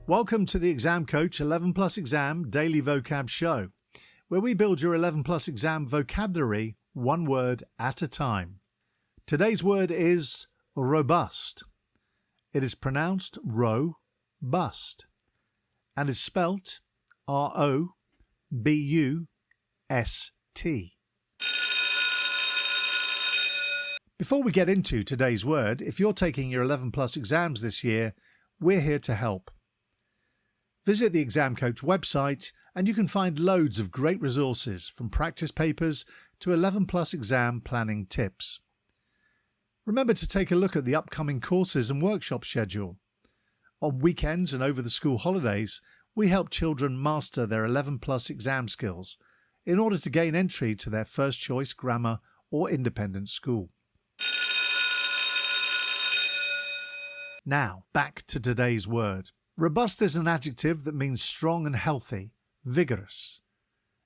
Welcome to the Exam Coach 11 Plus Exam Daily Vocab Show, where we build your 11 Plus Exam vocabulary one word at a time. Today's word is robust. It is pronounced ro-bust and is spelt R-O-B-U-S-T. Before we get into today's word, if you're taking your 11 Plus exams this year, we're here to help. Visit the Exam Coach website and you can find loads of great resources from practice papers to 11 Plus exam planning tips. Remember to take a look at the upcoming courses and workshop schedule. On weekends and over the school holidays, we help children master their 11 Plus exam skills in order to gain entry to their first choice grammar or independent school. Now, back to today's word. Robust is an adjective that means strong and healthy, vigorous.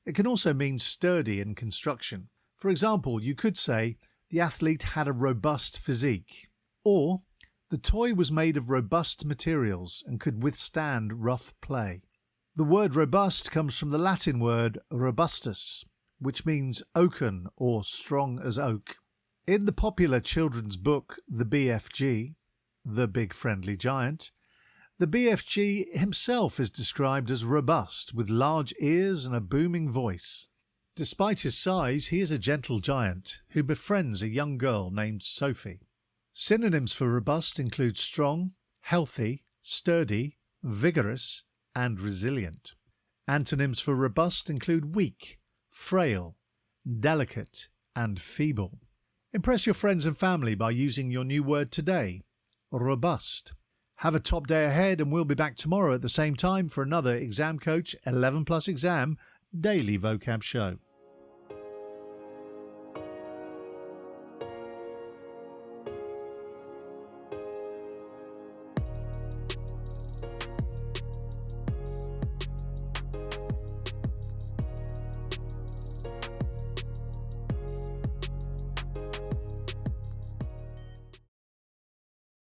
It can also mean sturdy in construction. For example, you could say, the athlete had a robust physique, or the toy was made of robust materials and could withstand rough play. The word robust comes from the Latin word robustus, which means oaken or strong as oak. In the popular children's book, The BFG, The Big Friendly Giant, the BFG himself is described as robust, with large ears and a booming voice. Despite his size, he is a gentle giant who befriends a young girl named Sophie. Synonyms for robust include strong, healthy, sturdy, vigorous, and resilient. Antonyms for robust include weak, frail, delicate, and feeble. Impress your friends and family by using your new word today, robust. Have a top day ahead, and we'll be back tomorrow at the same time for another Exam Coach 11 Plus Exam Daily Vocab Show.